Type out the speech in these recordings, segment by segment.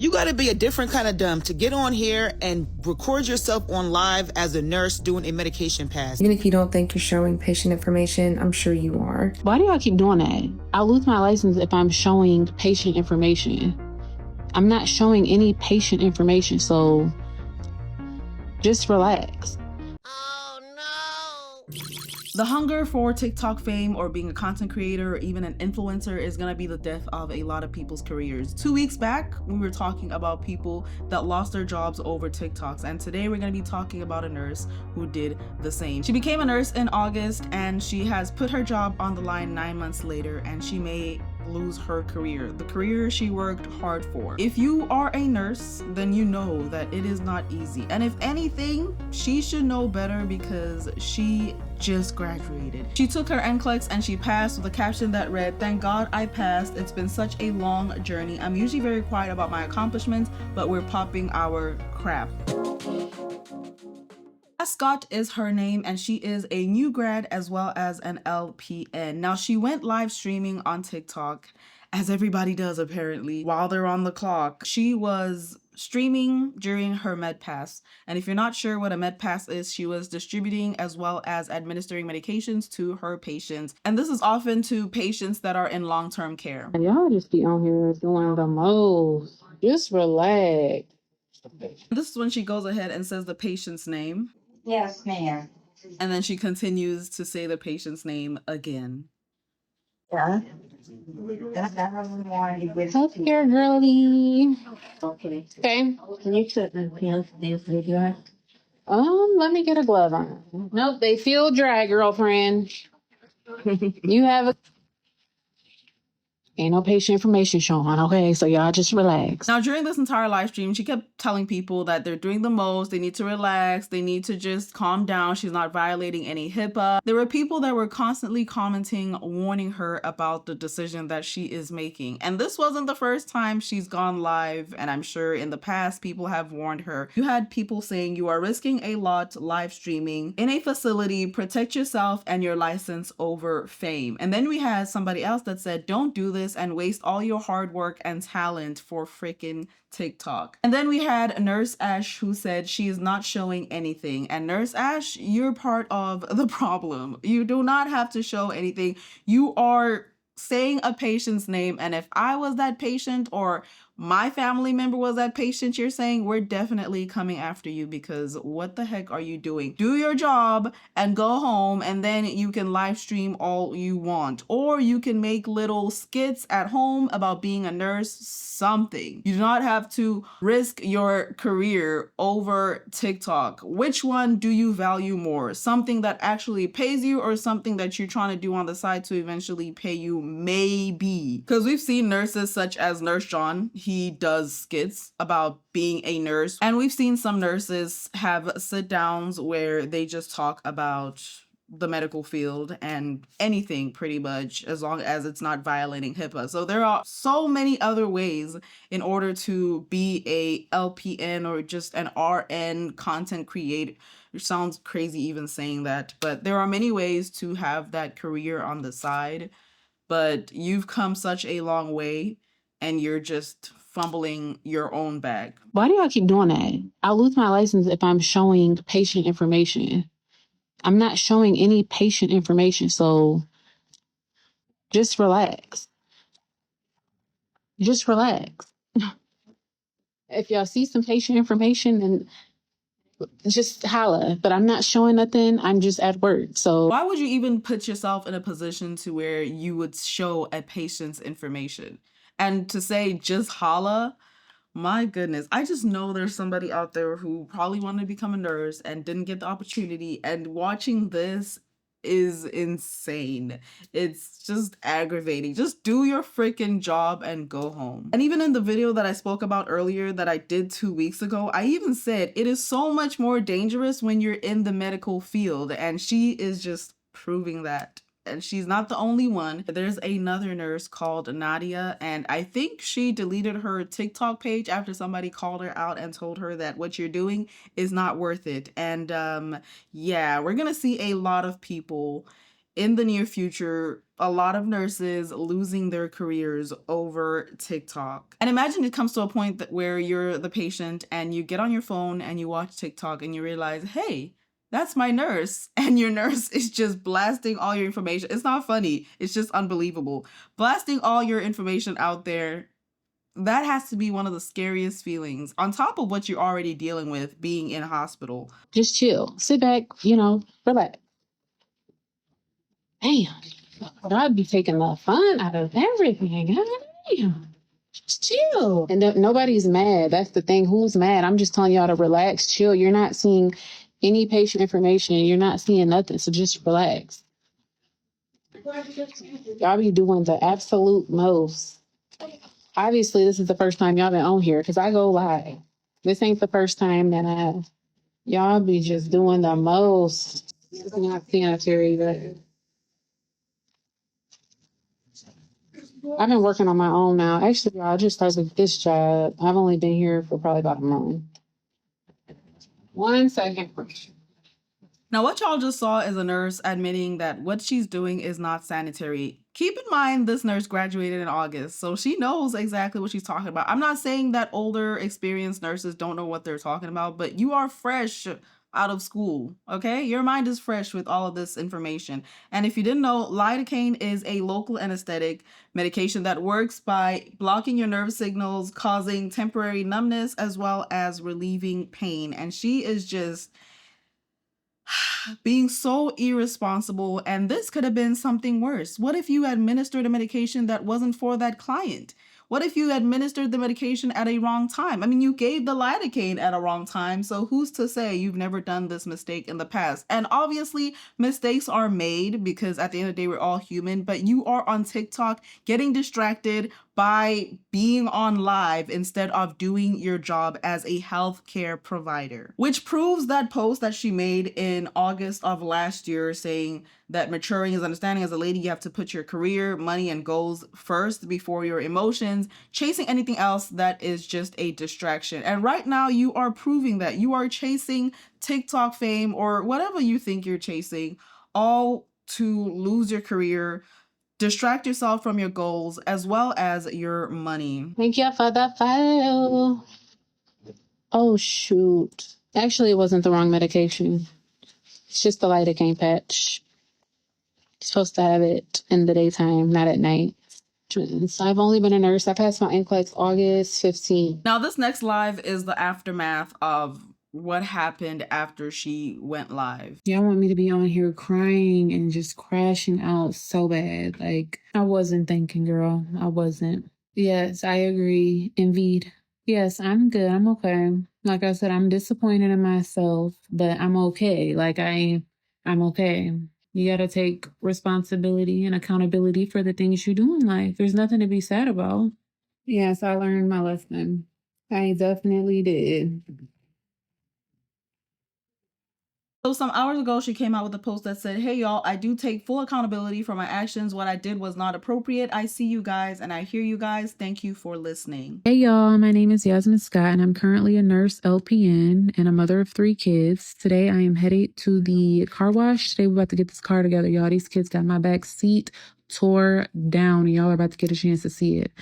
You got to be a different kind of dumb to get on here and record yourself on live as a nurse doing a medication pass. Even if you don't think you're showing patient information, I'm sure you are. Why do y'all keep doing that? I'll lose my license if I'm showing patient information. I'm not showing any patient information, so just relax. The hunger for TikTok fame or being a content creator or even an influencer is gonna be the death of a lot of people's careers. 2 weeks back, we were talking about people that lost their jobs over TikToks, and today we're gonna be talking about a nurse who did the same. She became a nurse in August and she has put her job on the line 9 months later, and she may lose her career, the career she worked hard for. If you are a nurse, then you know that it is not easy. And if anything, she should know better because she just graduated. She took her NCLEX and she passed with a caption that read, "Thank God I passed. It's been such a long journey. I'm usually very quiet about my accomplishments, but we're popping our crap." Scott is her name, and she is a new grad as well as an LPN. Now, she went live streaming on TikTok, as everybody does apparently, while they're on the clock. She was streaming during her med pass, and if you're not sure what a med pass is, she was distributing as well as administering medications to her patients, and this is often to patients that are in long-term care. Y'all just be on here doing the most. Just relax. This is when she goes ahead and says the patient's name. Yes, ma'am. And then she continues to say the patient's name again. Yeah. Healthcare girly. Okay. Okay. Can you put this video? Let me get a glove on. Nope, they feel dry, girlfriend. You have a ain't no patient information showing, okay? So y'all just relax. Now, during this entire live stream, she kept telling people that they're doing the most, they need to relax, they need to just calm down, she's not violating any HIPAA. There were people that were constantly commenting, warning her about the decision that she is making. And this wasn't the first time she's gone live, and I'm sure in the past people have warned her. You had people saying you are risking a lot live streaming in a facility, protect yourself and your license over fame. And then we had somebody else that said, don't do this and waste all your hard work and talent for freaking TikTok. And then we had Nurse Ash, who said she is not showing anything. And Nurse Ash, you're part of the problem. You do not have to show anything. You are saying a patient's name, and if I was that patient or my family member was that patient you're saying, we're definitely coming after you, because what the heck are you doing? Do your job and go home, and then you can live stream all you want, or you can make little skits at home about being a nurse, something. You do not have to risk your career over TikTok. Which one do you value more? Something that actually pays you, or something that you're trying to do on the side to eventually pay you? Maybe. Because we've seen nurses such as Nurse John. He does skits about being a nurse. And we've seen some nurses have sit downs where they just talk about the medical field and anything pretty much, as long as it's not violating HIPAA. So there are so many other ways in order to be a LPN or just an RN content creator. It sounds crazy even saying that, but there are many ways to have that career on the side. But you've come such a long way and you're just fumbling your own bag. Why do y'all keep doing that? I'll lose my license if I'm showing patient information. I'm not showing any patient information, so just relax. Just relax. If y'all see some patient information, then just holla. But I'm not showing nothing. I'm just at work. So why would you even put yourself in a position to where you would show a patient's information? And to say just holla, my goodness, I just know there's somebody out there who probably wanted to become a nurse and didn't get the opportunity, and watching this is insane. It's just aggravating. Just do your freaking job and go home. And even in the video that I spoke about earlier that I did 2 weeks ago, I even said it is so much more dangerous when you're in the medical field, and she is just proving that. And she's not the only one. There's another nurse called Nadia, and I think she deleted her TikTok page after somebody called her out and told her that what you're doing is not worth it. And yeah, we're gonna see a lot of people in the near future a lot of nurses losing their careers over TikTok. And imagine it comes to a point that where you're the patient and you get on your phone and you watch TikTok and you realize, hey, that's my nurse. And your nurse is just blasting all your information. It's not funny. It's just unbelievable. Blasting all your information out there. That has to be one of the scariest feelings on top of what you're already dealing with being in a hospital. Just chill. Sit back, relax. Damn. But I'd be taking the fun out of everything. Damn. Just chill. And nobody's mad. That's the thing. Who's mad? I'm just telling y'all to relax, chill. You're not seeing any patient information. You're not seeing nothing. So just relax. Y'all be doing the absolute most. Obviously, this is the first time y'all been on here because I go live. This ain't the first time that y'all be just doing the most. It's not sanitary, but I've been working on my own now. Actually, y'all, I just started this job. I've only been here for probably about a month. 1 second. Now, what y'all just saw is a nurse admitting that what she's doing is not sanitary. Keep in mind, this nurse graduated in August, so she knows exactly what she's talking about. I'm not saying that older, experienced nurses don't know what they're talking about, but you are fresh out of school, okay? Your mind is fresh with all of this information. And if you didn't know, lidocaine is a local anesthetic medication that works by blocking your nerve signals, causing temporary numbness, as well as relieving pain. And she is just being so irresponsible, and this could have been something worse. What if you administered a medication that wasn't for that client? What if you administered the medication at a wrong time? I mean, you gave the lidocaine at a wrong time, so who's to say you've never done this mistake in the past? And obviously, mistakes are made because at the end of the day, we're all human, but you are on TikTok getting distracted by being on live instead of doing your job as a healthcare provider, which proves that post that she made in August of last year saying that maturing is understanding. As a lady, you have to put your career, money, and goals first before your emotions. Chasing anything else that is just a distraction. And right now you are proving that you are chasing TikTok fame or whatever you think you're chasing, all to lose your career, distract yourself from your goals, as well as your money. Thank you for the file. Oh, shoot. Actually, it wasn't the wrong medication. It's just the lidocaine patch. You're supposed to have it in the daytime, not at night. So I've only been a nurse. I passed my NCLEX August 15th. Now, this next live is the aftermath of what happened after she went live. Y'all want me to be on here crying and just crashing out so bad. Like, I wasn't thinking, girl. I wasn't. Yes, I agree. Indeed. Yes, I'm good. I'm okay. Like I said, I'm disappointed in myself, but I'm okay. Like, I'm okay. You gotta take responsibility and accountability for the things you do in life. There's nothing to be sad about. Yes, I learned my lesson. I definitely did. So some hours ago, she came out with a post that said, hey, y'all, I do take full accountability for my actions. What I did was not appropriate. I see you guys and I hear you guys. Thank you for listening. Hey, y'all. My name is Yasmin Scott, and I'm currently a nurse LPN and a mother of 3 kids. Today, I am headed to the car wash. Today, we're about to get this car together, y'all. These kids got my back seat tore down, and y'all are about to get a chance to see it.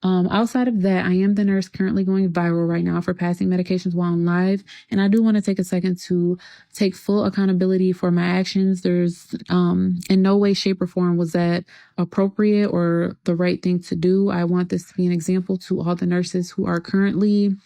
Outside of that, I am the nurse currently going viral right now for passing medications while on live. And I do want to take a second to take full accountability for my actions. There's, in no way, shape, or form was that appropriate or the right thing to do. I want this to be an example to all the nurses who are currently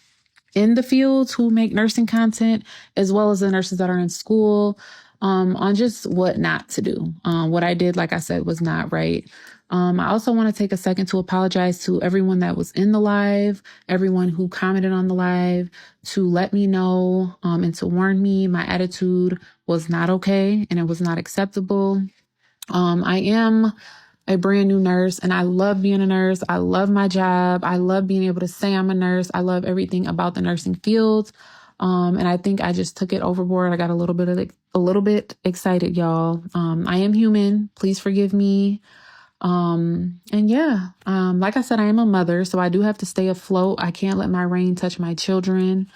in the fields, who make nursing content, as well as the nurses that are in school, on just what not to do. What I did, like I said, was not right. I also want to take a second to apologize to everyone that was in the live, everyone who commented on the live, to let me know and to warn me my attitude was not okay and it was not acceptable. I am a brand new nurse and I love being a nurse. I love my job. I love being able to say I'm a nurse. I love everything about the nursing field. And I think I just took it overboard. I got a little bit excited, y'all. I am human. Please forgive me. And yeah, like I said, I am a mother, so I do have to stay afloat. I can't let my rain touch my children.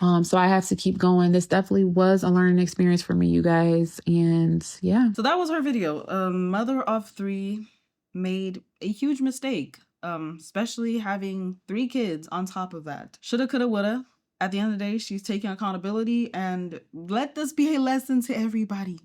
So I have to keep going. This definitely was a learning experience for me, you guys. And yeah. So that was her video. Mother of 3, made a huge mistake, especially having 3 kids on top of that. Shoulda, coulda, woulda. At the end of the day, she's taking accountability, and let this be a lesson to everybody.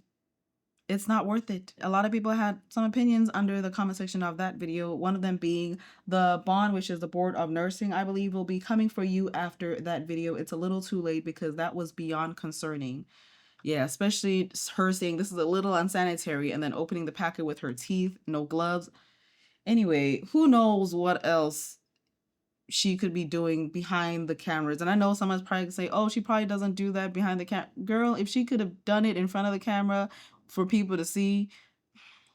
It's not worth it. A lot of people had some opinions under the comment section of that video. One of them being the bond, which is the board of nursing, I believe will be coming for you after that video. It's a little too late because that was beyond concerning. Yeah, especially her saying this is a little unsanitary and then opening the packet with her teeth, no gloves. Anyway, who knows what else she could be doing behind the cameras. And I know someone's probably gonna say, oh, she probably doesn't do that behind the camera. Girl, if she could have done it in front of the camera for people to see,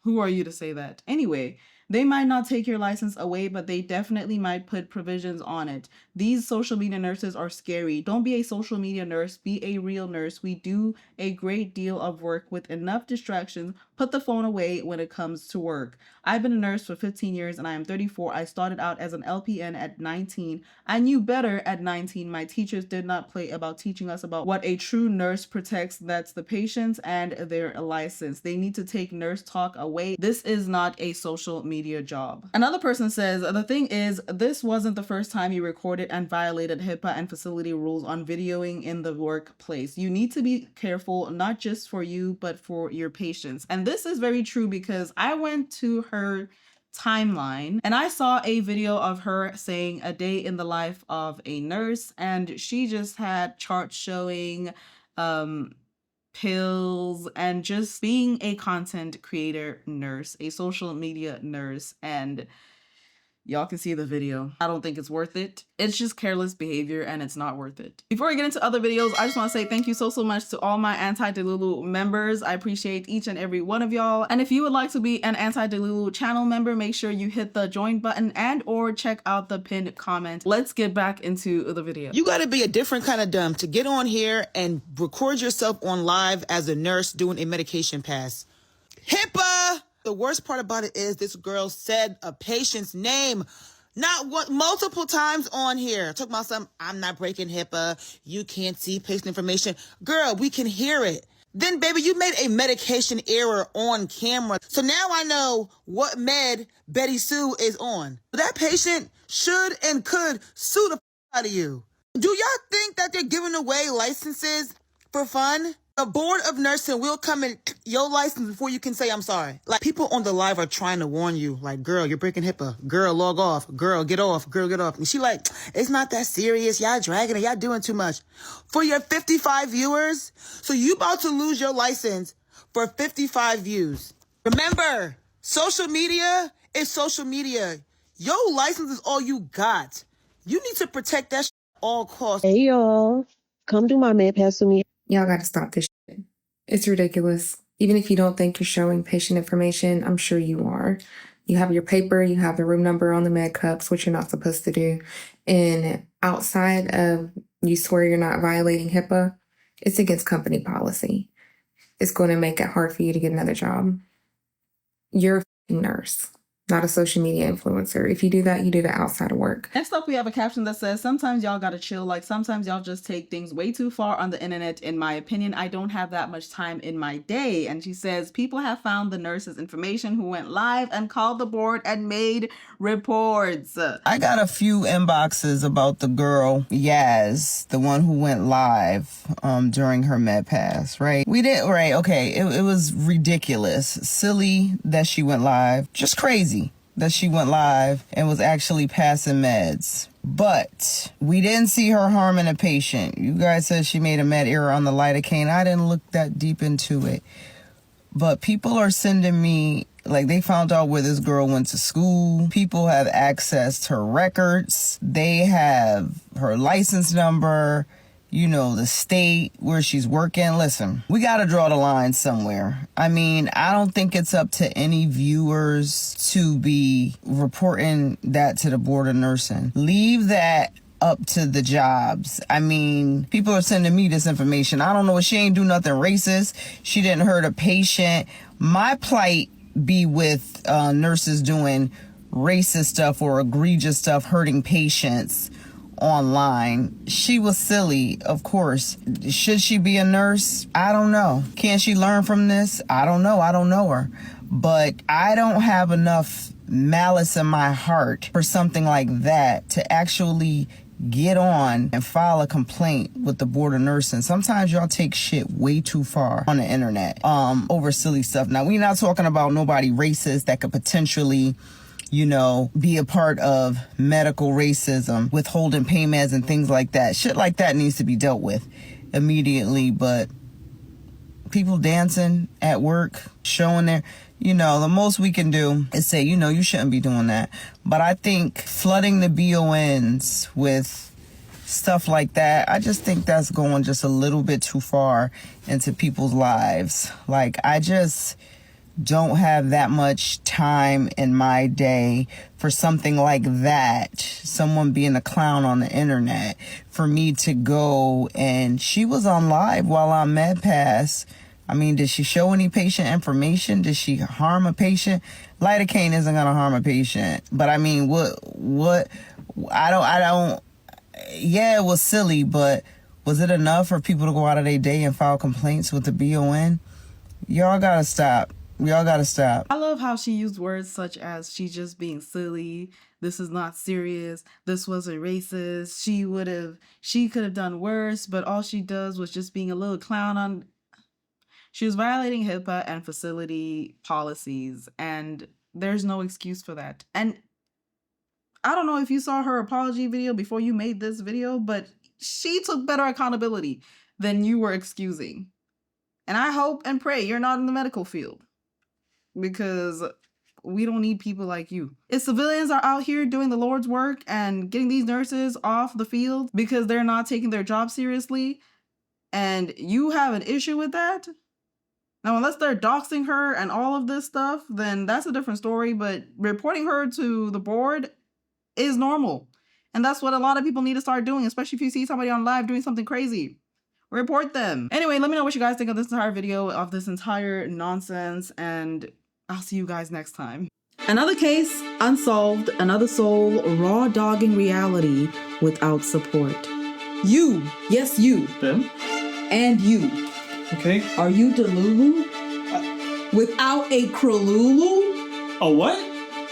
who are you to say that? Anyway, they might not take your license away, but they definitely might put provisions on it. These social media nurses are scary. Don't be a social media nurse, be a real nurse. We do a great deal of work with enough distractions. Put the phone away when it comes to work. I've been a nurse for 15 years and I am 34. I started out as an LPN at 19. I knew better at 19. My teachers did not play about teaching us about what a true nurse protects. That's the patients and their license. They need to take nurse talk away. This is not a social media job. Another person says, the thing is, this wasn't the first time you recorded and violated HIPAA and facility rules on videoing in the workplace. You need to be careful, not just for you, but for your patients. And this is very true because I went to her timeline and I saw a video of her saying a day in the life of a nurse, and she just had charts showing pills and just being a content creator nurse, a social media nurse, and y'all can see the video. I don't think it's worth it. It's just careless behavior and it's not worth it. Before I get into other videos, I just want to say thank you so much to all my Anti-Delulu members. I appreciate each and every one of y'all. And if you would like to be an Anti-Delulu channel member, make sure you hit the join button and or check out the pinned comment. Let's get back into the video. You got to be a different kind of dumb to get on here and record yourself on live as a nurse doing a medication pass. HIPAA! The worst part about it is this girl said a patient's name not one, multiple times on here. Talking about something, I'm not breaking HIPAA. You can't see patient information. Girl, we can hear it. Then, baby, you made a medication error on camera. So now I know what med Betty Sue is on. That patient should and could sue the out of you. Do y'all think that they're giving away licenses for fun? The board of nursing will come in your license before you can say I'm sorry. Like, people on the live are trying to warn you, like, girl, you're breaking HIPAA. Girl, log off. Girl, get off. Girl, get off. And she like, it's not that serious. Y'all dragging it. Y'all doing too much. For your 55 viewers, so you about to lose your license for 55 views. Remember, social media is social media. Your license is all you got. You need to protect that at all costs. Hey y'all, come do my med pass with me. Y'all gotta stop this shit. It's ridiculous. Even if you don't think you're showing patient information, I'm sure you are. You have your paper, you have the room number on the med cups, which you're not supposed to do. And outside of you swear you're not violating HIPAA, it's against company policy. It's going to make it hard for you to get another job. You're a f***ing nurse, not a social media influencer. If you do that, you do that outside of work. Next up, we have a caption that says, sometimes y'all gotta chill. Like, sometimes y'all just take things way too far on the internet. In my opinion, I don't have that much time in my day. And she says, people have found the nurse's information who went live and called the board and made reports. I got a few inboxes about the girl, Yaz, the one who went live during her med pass, right? Okay, it was ridiculous. Silly that she went live. Just crazy that she went live and was actually passing meds. But we didn't see her harming a patient. You guys said she made a med error on the lidocaine. I didn't look that deep into it. But people are sending me, like, they found out where this girl went to school. People have accessed her records. They have her license number, you know, the state where she's working. Listen, we got to draw the line somewhere. I mean, I don't think it's up to any viewers to be reporting that to the board of nursing. Leave that up to the jobs. I mean, people are sending me this information. I don't know. She ain't do nothing racist. She didn't hurt a patient. My plight be with nurses doing racist stuff or egregious stuff, hurting patients online. She was silly, of course. Should she be a nurse? I don't know. Can she learn from this? I don't know. I don't know her. But I don't have enough malice in my heart for something like that to actually get on and file a complaint with the board of nursing. Sometimes y'all take shit way too far on the internet over silly stuff. Now, we're not talking about nobody racist that could potentially, you know, be a part of medical racism, withholding payments and things like that. Shit like that needs to be dealt with immediately. But people dancing at work, showing their, you know, the most we can do is say, you know, you shouldn't be doing that. But I think flooding the BONs with stuff like that, I just think that's going just a little bit too far into people's lives. Like, I just don't have that much time in my day for something like that. Someone being a clown on the internet, for me to go, and she was on live while on MedPass. I mean, did she show any patient information? Did she harm a patient? Lidocaine isn't gonna harm a patient. But I mean, what, I don't, yeah, it was silly, but was it enough for people to go out of their day and file complaints with the BON? Y'all gotta stop. Y'all gotta stop. I love how she used words such as she's just being silly. This is not serious. This wasn't racist. She could have done worse, but all she does was just being a little clown on. She was violating HIPAA and facility policies, and there's no excuse for that. And I don't know if you saw her apology video before you made this video, but she took better accountability than you were excusing. And I hope and pray you're not in the medical field, because we don't need people like you. If civilians are out here doing the Lord's work and getting these nurses off the field because they're not taking their job seriously, and you have an issue with that, now, unless they're doxing her and all of this stuff, then that's a different story. But reporting her to the board is normal. And that's what a lot of people need to start doing, especially if you see somebody on live doing something crazy. Report them. Anyway, let me know what you guys think of this entire video, of this entire nonsense, and I'll see you guys next time. Another case unsolved, another soul raw dogging reality without support. You, yes you, Them? and you. Okay. Are you Delulu? Without a Kralulu? A what?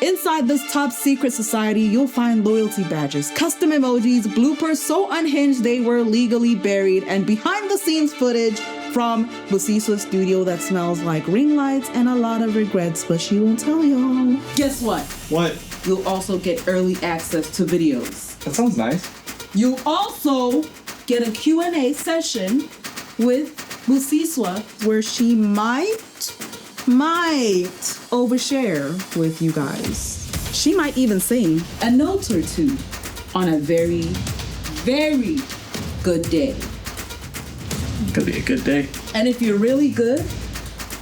Inside this top secret society, you'll find loyalty badges, custom emojis, bloopers so unhinged they were legally buried, and behind the scenes footage from Theebusiswa studio that smells like ring lights and a lot of regrets, but she won't tell y'all. Guess what? What? You'll also get early access to videos. That sounds nice. You'll also get a Q&A session with Theebusiswa, where she might overshare with you guys. She might even sing a note or two on a very, very good day. Could be a good day. And if you're really good,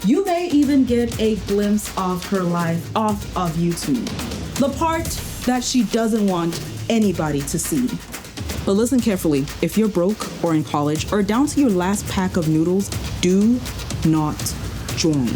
you may even get a glimpse of her life off of YouTube. The part that she doesn't want anybody to see. But listen carefully, if you're broke or in college or down to your last pack of noodles, do not join.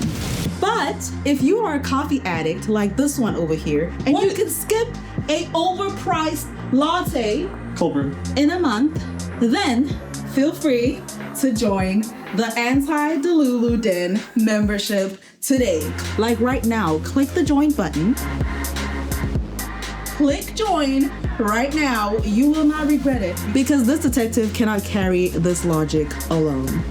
But if you are a coffee addict like this one over here, and you can skip a overpriced latte Cold brew. in a month, then feel free to join the Anti-Delulu Den membership today. Like right now, click the join button. Click join right now. You will not regret it, because this detective cannot carry this logic alone.